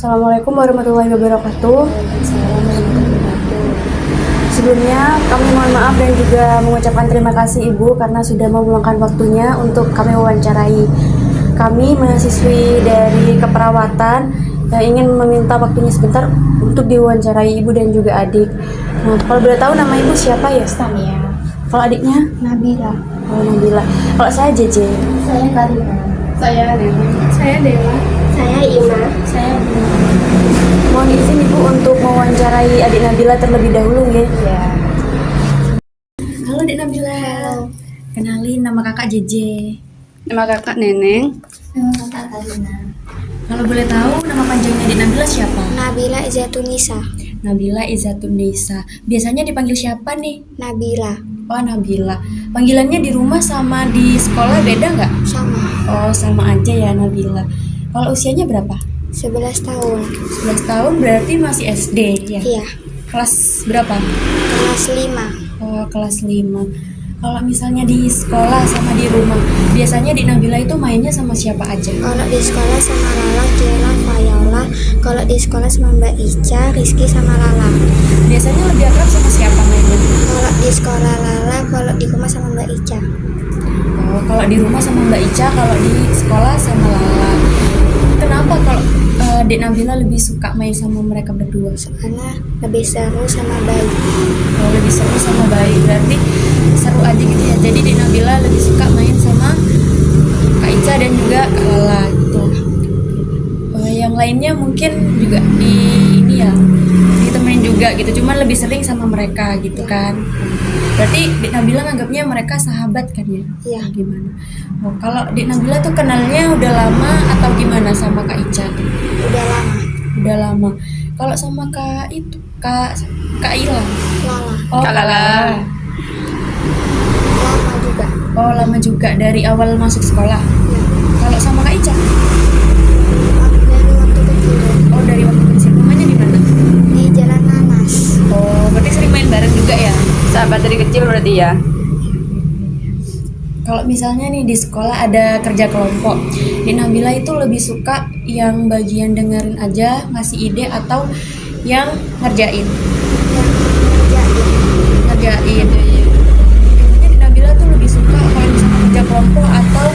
Assalamualaikum warahmatullahi wabarakatuh. Sebelumnya kami mohon maaf dan juga mengucapkan terima kasih Ibu karena sudah meluangkan waktunya untuk kami wawancarai. Kami mahasiswi dari keperawatan yang ingin meminta waktunya sebentar untuk diwawancarai Ibu dan juga adik. Nah, kalau boleh tahu nama Ibu siapa ya? Tania, Kalau adiknya? Nabila, Oh, Nabila. Kalau saya JJ. saya Karina, Saya Dewi. Saya Dewa. saya Ima, saya Bima. Mohon izin Ibu untuk mewawancarai adik Nabila terlebih dahulu ya. Ya. Halo Adik Nabila. Kenalin nama kakak JJ. Nama kakak Neneng. Nama kakak Karina. Kalau boleh tahu nama panjangnya Adik Nabila siapa? Nabila Izatunisa. Nabila Izatunisa. Biasanya dipanggil siapa nih? Nabila, Oh, Nabila. Panggilannya di rumah sama di sekolah beda nggak? sama, Oh, sama aja ya Nabila. Kalau usianya berapa? 11 tahun. 11 tahun berarti masih SD ya? Iya, Kelas berapa? kelas 5. Oh, kelas 5. Kalau misalnya di sekolah sama di rumah, biasanya di Nabila itu mainnya sama siapa aja? Kalau di sekolah sama Lala, Kiela, Fayola. Kalau di sekolah sama Mbak Ica, Rizky sama Lala. Biasanya lebih akrab sama siapa mainnya? Kalau di sekolah Lala, kalau di rumah sama Mbak Ica. Oh, kalau di rumah sama Mbak Ica, kalau di sekolah sama Lala. Kenapa kalau Dek Nabila lebih suka main sama mereka berdua? Karena lebih seru sama baik. Oh, lebih seru sama bayi, berarti seru aja gitu ya. Jadi Dek Nabila lebih suka main sama Kak Ica dan juga Kak Lala gitu. Yang lainnya mungkin juga di ini ya, ditemenin juga gitu. Cuman lebih sering sama mereka gitu kan. Berarti Dek Nabila nganggapnya mereka sahabat kan ya? Iya. Gimana? Oh, kalau Dek Nabila tuh kenalnya udah lama atau gimana sama Kak Ica tuh? Udah lama. Udah lama. Kalau sama Kak itu, Kak Ila. Lala. Oh, Kak Lala. Lama juga. Oh, lama juga dari awal masuk sekolah. Ya. Kalau sama Kak Ica? Dari waktu kecil. Oh, dari waktu kecil. Rumahnya di mana? Di Jalan Nanas. Oh, berarti sering main bareng juga ya? Sahabat dari kecil berarti ya. Kalau misalnya nih di sekolah ada kerja kelompok, di Nabila itu lebih suka yang bagian dengerin aja, ngasih ide atau yang ngerjain? Yang Ngerjain. Biasanya di Nabila tuh lebih suka kalau misalnya kerja kelompok atau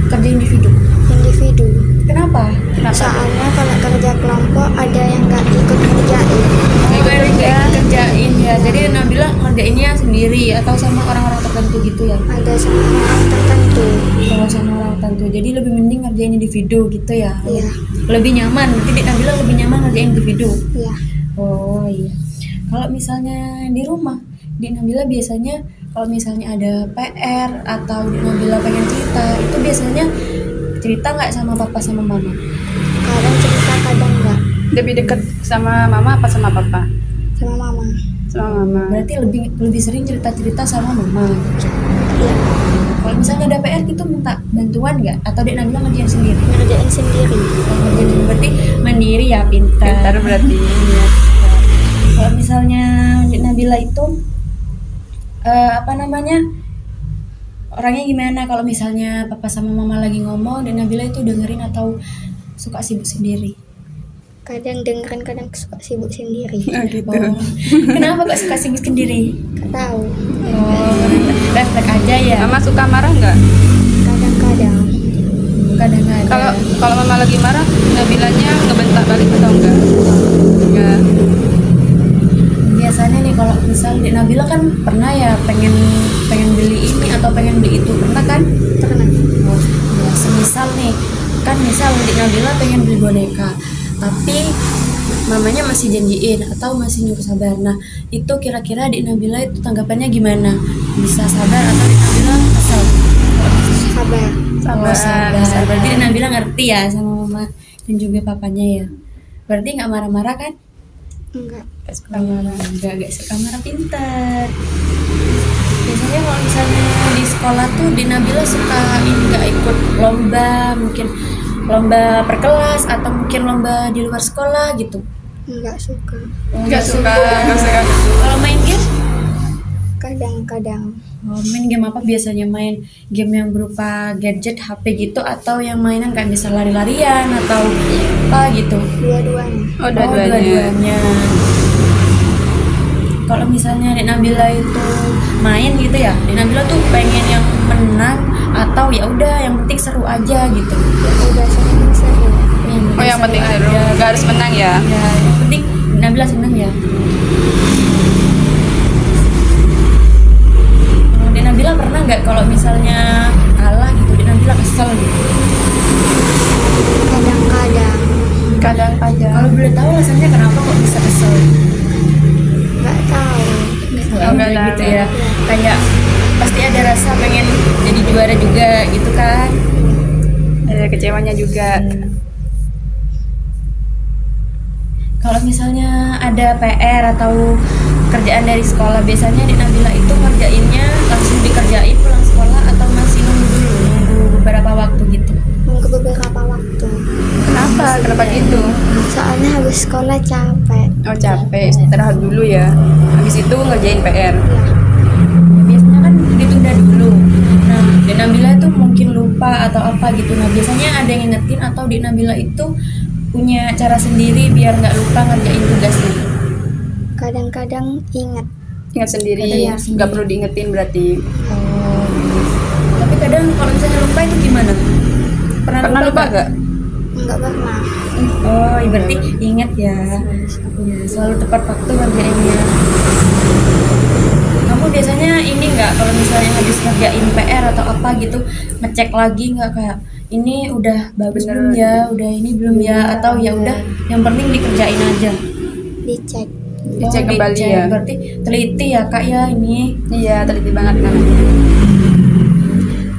kerja individu. individu. Kenapa? Soalnya kalau kerja kelompok ada yang nggak ikut ngerjain. Kerjain ya. Jadi Nabila ngerjainnya sendiri atau sama orang-orang tertentu gitu ya? Ada sama orang tertentu. Kalau sama orang tertentu. Jadi lebih mending ngerjain individu gitu ya? Iya. Lebih nyaman. Berarti Dik Nabila lebih nyaman ngerjain individu. Iya. Oh iya. Kalau misalnya di rumah, Dik Nabila biasanya kalau misalnya ada PR atau Dik Nabila pengen cerita, itu biasanya cerita nggak sama papa sama mama? Kadang cerita, kadang nggak. Lebih dekat sama mama apa sama papa? Sama mama. Sama mama. Berarti lebih sering cerita-cerita sama mama. Iya. Kalau misalnya ada PR gitu minta bantuan nggak? Atau Dik Nabila ngerjain sendiri? Ngerjain sendiri. Oh, ngerjain sendiri. Berarti mandiri ya, pintar. Pintar berarti. Iya. Kalau misalnya Dik Nabila itu apa namanya? Orangnya gimana kalau misalnya papa sama mama lagi ngomong dan Nabila itu dengerin atau suka sibuk sendiri? Kadang dengerin, kadang suka sibuk sendiri. Oh, gitu. Oh, kenapa kok suka sibuk sendiri? Gak tahu. Oh, refleks aja ya. Mama suka marah nggak? Kadang-kadang. Kadang-kadang. Kalau mama lagi marah, Nabilanya ngebentak balik atau enggak? Enggak. Biasanya nih kalau misal Dek Nabila kan pernah ya pengen beli ini atau pengen beli itu, pernah kan? Pernah. Oh, ya semisal nih kan misal Dek Nabila pengen beli boneka tapi mamanya masih janjiin atau masih nyuruh sabar. Nah itu kira-kira Dek Nabila itu tanggapannya gimana? Bisa sabar atau Dek Nabila kesel? Sabar. Oh, sabar. Berarti Dek Nabila ngerti ya sama mama dan juga papanya ya. Berarti nggak marah-marah kan? Enggak. Enggak suka marah, pintar. Biasanya kalau misalnya di sekolah tuh di Nabila suka ini nggak ikut lomba, mungkin lomba per kelas atau mungkin lomba di luar sekolah gitu? Enggak suka. Enggak suka. Kalau main game Kadang-kadang Main game apa biasanya? Main game yang berupa gadget, HP gitu, atau yang mainan kayak misal lari-larian atau apa gitu? dua-duanya. Oh, dua-duanya. Dua-duanya. Kalau misalnya Dek Nabila itu main gitu ya, Dek Nabila tuh pengen yang menang atau ya udah yang penting seru aja gitu. Ya udah sering seru. Oh, yang penting seru. Gak harus menang ya. Ya, yang penting Dek Nabila senang ya. Dek Nabila pernah nggak kalau misalnya kalah gitu, Dek Nabila kesel gitu? Kadang-kadang Kadang-kadang. Kalau boleh tahu alasannya kenapa kok bisa kesel? nggak tahu. Nggak Kayak gitu tahu. ya. Kayak pasti ada rasa pengen jadi juara juga gitu kan? Ada kecewanya juga. Kalau misalnya ada PR atau kerjaan dari sekolah, biasanya Dek Nabila itu ngerjainnya langsung dikerjain pulang sekolah atau masih nunggu dulu, nunggu beberapa waktu gitu? Nunggu beberapa waktu. Kenapa? Kenapa gitu? Soalnya habis sekolah capek. Oh, capek. Istirahat dulu ya. Habis itu ngerjain PR. Ya, Biasanya kan ditunda dulu. Nah, Dek Nabila itu mungkin lupa atau apa gitu. Nah, biasanya ada yang ngingetin atau Dek Nabila itu punya cara sendiri biar nggak lupa ngerjain tugasnya. kadang-kadang ingat. Ingat sendiri. Kadang sendiri. Nggak perlu diingetin berarti. Oh. Tapi kadang kalau misalnya lupa itu gimana? Pernah lupa nggak? gak? Nggak pernah. Oh, berarti ingat ya. Ya, selalu tepat waktu ngerjainnya. Kamu biasanya ini nggak kalau misalnya habis ngerjain PR atau apa gitu, ngecek lagi nggak kayak ini udah bagus Bener. belum ya, udah ini belum ya, atau ya udah yang penting dikerjain aja. Dicek. Dicek kembali dicek. ya. Berarti teliti ya kak ya ini. Iya, teliti banget kan.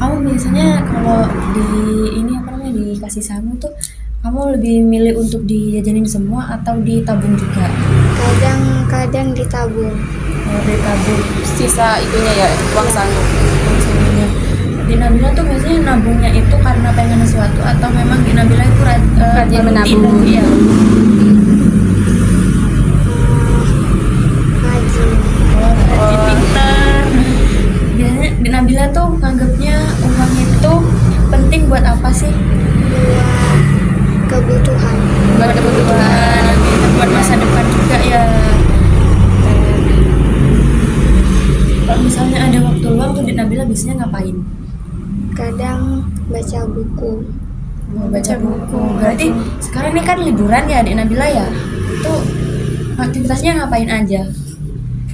Kamu biasanya kalau di ini apa namanya dikasih samu tuh, kamu lebih milih untuk dijajanin semua atau ditabung juga? Kadang-kadang ditabung. Kalau ditabung Sisa itunya ya, uang sangu. misalnya di Nabila tuh biasanya nabungnya itu karena pengen sesuatu atau memang di Nabila itu Rajin rutin menabung. ya? Rajin. Oh, rajin Oh. pintar. Biasanya di Nabila tuh nganggapnya uang itu penting buat apa sih? Buat kebutuhan. Buat kebutuhan. Buat masa depan juga ya. Kalau misalnya ada waktu luang tuh di Nabila biasanya ngapain? Kadang baca buku. Mau baca buku. Berarti sekarang ini kan liburan ya di Nabila ya? Itu aktivitasnya ngapain aja?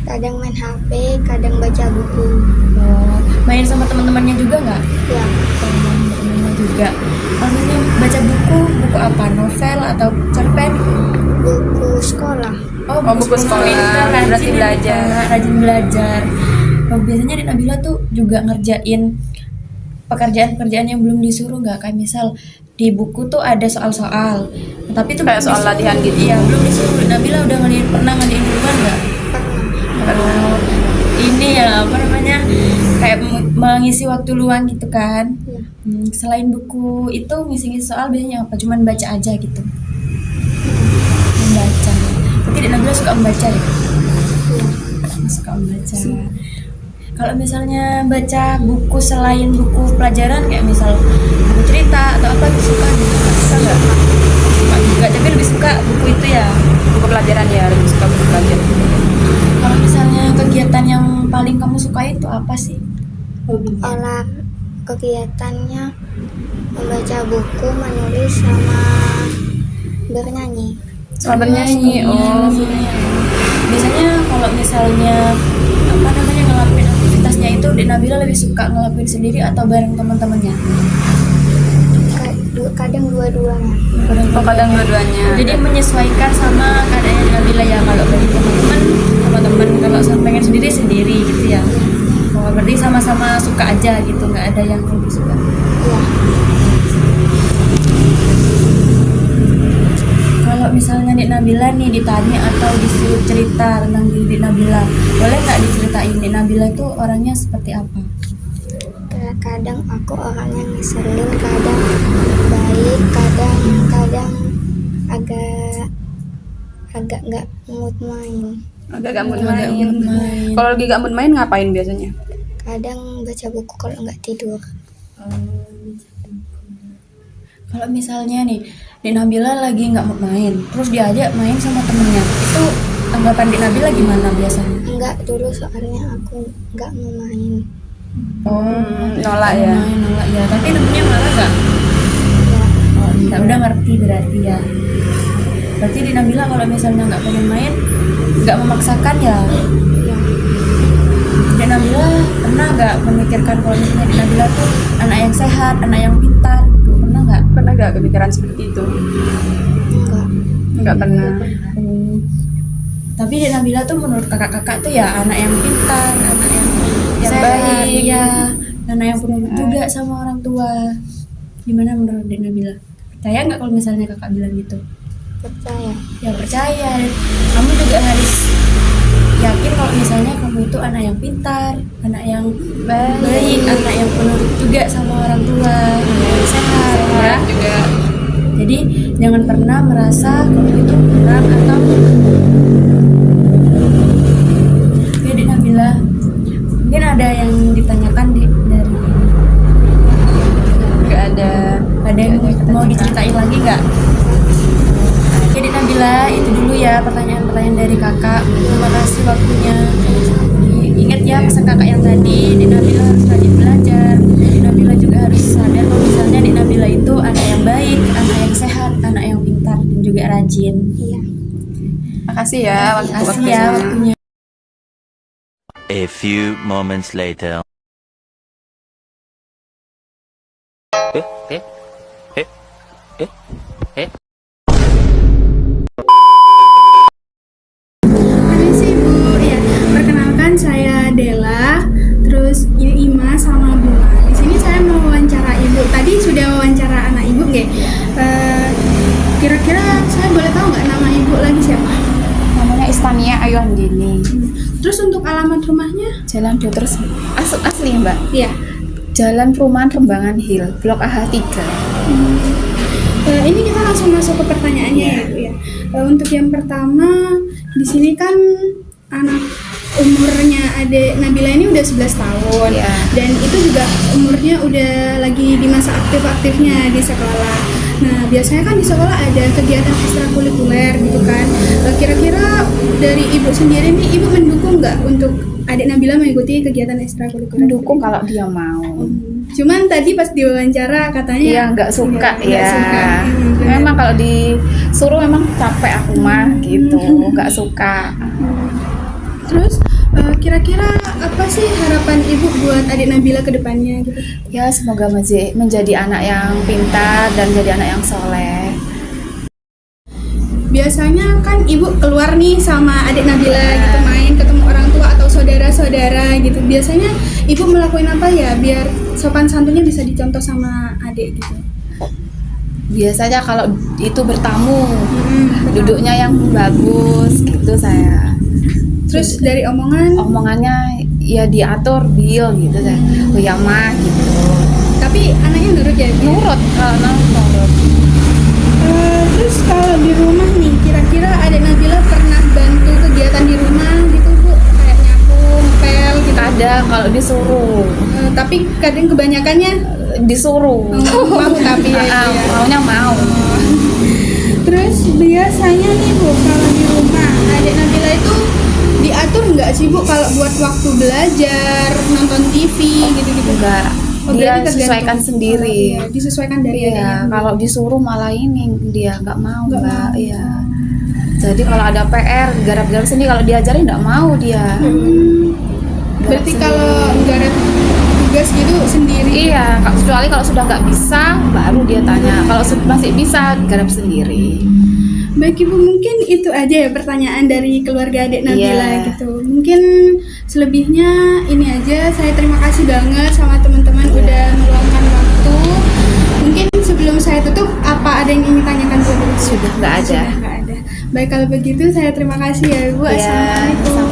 Kadang main HP, kadang baca buku. Oh, main sama teman-temannya juga nggak? Ya, Teman-temannya juga. Kalau misalnya baca buku, buku apa? Novel atau cerpen? buku sekolah. Oh, buku sekolah. pintar, rajin Berarti ya, belajar. rajin belajar. Oh, biasanya di Nabila tuh juga ngerjain pekerjaan-pekerjaan yang belum disuruh nggak? Kayak misal di buku tuh ada soal-soal, tapi itu Kayak belum soal disuruh. latihan gitu. Iya, belum disuruh. Nabila udah pernah ngerjain duluan nggak? Pernah. Oh, ini ya apa namanya kayak mengisi waktu luang gitu kan? Ya, Selain buku itu ngisi-ngisi soal biasanya apa? Cuman baca aja gitu. Membaca. Berarti Dek Nabila suka membaca ya? ya. Suka membaca. Kalau misalnya baca buku selain buku pelajaran kayak misal buku cerita atau apa gitu suka juga nggak? Suka nggak? Suka juga, tapi lebih suka buku itu ya. Buku pelajaran ya, lebih suka buku pelajaran. Kalau misalnya kegiatan yang paling kamu sukai itu apa sih? Olah kegiatannya membaca buku, menulis, sama bernyanyi. Soal bernyanyi. Oh, Biasanya kalau misalnya apa namanya ngelakuin aktivitasnya itu Dek Nabila lebih suka ngelakuin sendiri atau bareng teman-temannya? Kadang dua-duanya. oh, kadang dua-duanya. Jadi menyesuaikan sama keadaan Dek Nabila ya, kalau bagi teman-teman sama teman, kalau pengen sendiri sendiri gitu ya. Oh, berarti sama-sama suka aja gitu, nggak ada yang lebih suka. Ya, Kalau misalnya Dek Nabila nih ditanya atau disuruh cerita tentang diri Dek Nabila, boleh nggak diceritain Dek Nabila itu orangnya seperti apa? kadang aku orangnya ngeselin, kadang baik, kadang agak nggak mood main. Agak gak mood Agak main. mood main. Kalau lagi gak mood main ngapain biasanya? Kadang baca buku kalau nggak tidur. Kalau misalnya nih, Dek Nabila lagi nggak mau main, terus diajak main sama temennya, itu tanggapan Dek Nabila gimana biasanya? Enggak, dulu soalnya aku nggak mau main. Nolak ya. Nolak ya, tapi temennya marah nggak? Ya, Oh enggak, udah ngerti berarti ya. Berarti Dek Nabila kalau misalnya nggak pengen main, nggak memaksakan ya. ya. Dek Nabila pernah nggak memikirkan kalau misalnya Dek Nabila tuh anak yang sehat, anak yang pintar gitu, pernah nggak? Pernah gak kepikiran seperti itu? Enggak. Enggak pernah. Tapi Dek Nabila tuh menurut kakak-kakak tuh ya anak yang pintar, anak yang Yang sehat, baik. ya, anak yang penurut juga sama orang tua. Gimana menurut Dek Nabila? Percaya nggak kalau misalnya kakak bilang gitu? Percaya. Ya percaya. Kamu juga harus yakin kalau misalnya kamu itu anak yang pintar, anak yang baik, anak yang penurut juga sama orang tua, anak yang sehat, ya. Juga Jadi jangan pernah merasa kalau itu kurang atau ya Dek Nabila, mungkin ada yang ditanyakan dari nggak ada. ada yang mau diceritain lagi nggak? Oke Dek Nabila, itu dulu ya pertanyaan-pertanyaan dari kakak. Terima kasih waktunya. Ingat ya pesan kakak yang tadi, Dek Nabila harus rajin belajar. Dek Nabila juga harus sadar kalau misalnya Dek Nabila itu anak yang baik, anak yang sehat, anak yang pintar dan juga rajin. Iya. Makasih ya Terima kasih ya waktunya. A few moments later. Permisi Bu, ya perkenalkan saya Dela, terus ini Ima sama Bunga. Di sini saya mau wawancara Ibu. Tadi sudah wawancara anak Ibu nggak? Kira-kira saya boleh tahu nggak nama Ibu lagi siapa? Namanya Istania Ayu Andini. Terus untuk alamat rumahnya? Jalan Dr. Asli ya, Mbak. Iya. Jalan Perumahan Rembangan Hill, Blok AH3. Ini kita langsung masuk ke pertanyaannya ya Bu ya. Untuk yang pertama, di sini kan anak umurnya adik Nabila ini udah 11 tahun. Iya. Dan itu juga umurnya udah lagi di masa aktif-aktifnya di sekolah. Nah, biasanya kan di sekolah ada kegiatan ekstrakurikuler gitu kan. Kira-kira dari Ibu sendiri nih, Ibu mendukung nggak untuk adik Nabila mengikuti kegiatan ekstrakurikuler? Mendukung kalau dia mau. Cuman tadi pas diwawancara katanya Iya, nggak suka nggak ya. suka. Benar. Memang kalau disuruh memang capek aku mah gitu, nggak suka. Terus kira-kira apa sih harapan Ibu buat adik Nabila ke depannya gitu? Ya semoga menjadi anak yang pintar dan jadi anak yang soleh. Biasanya kan Ibu keluar nih sama adik Nabila gitu, main ketemu orang tua atau saudara-saudara gitu. Biasanya Ibu melakukan apa ya biar sopan santunnya bisa dicontoh sama adik gitu? Biasanya kalau itu bertamu, Betul. duduknya yang bagus gitu saya. Terus dari Omongannya ya diatur bil gitu saya. Oh ya mah gitu. tapi anaknya nurut ya? Bu? Nurut kalau nurut. Terus kalau di rumah nih, kira-kira adik Nabila pernah bantu kegiatan di rumah gitu Bu? Kayak nyapu, ngepel gitu? Ada kalau disuruh, Tapi kadang kebanyakannya disuruh. mau tapi ya, Ah, itu ya. maunya mau. Terus biasanya nih Bu, kalau di rumah adik Nabila itu diatur nggak sih Bu kalau buat waktu belajar, nonton TV gitu-gitu? Enggak. Oh, Dia berarti tergantung. sesuaikan sendiri. Oh, iya, disesuaikan dari Iya, adiknya. kalau disuruh malah ini dia nggak mau, Nggak Mbak. mau. Iya. Jadi kalau ada PR, garap-garap sini kalau diajarin nggak mau dia. Garap Berarti sendiri. kalau garap tugas gitu sendiri. Iya, kecuali kalau sudah nggak bisa, baru dia tanya. Kalau masih bisa, garap sendiri. Baik Ibu, mungkin itu aja ya pertanyaan dari keluarga adik Nabila Iya. gitu. Mungkin selebihnya ini aja. Saya terima kasih banget sama teman-teman udah meluangkan waktu. Mungkin sebelum saya tutup, apa ada yang ingin tanyakan Bu? Sudah nggak ada. Sudah nggak ada. Baik kalau begitu saya terima kasih ya Bu. Iya, Assalamualaikum.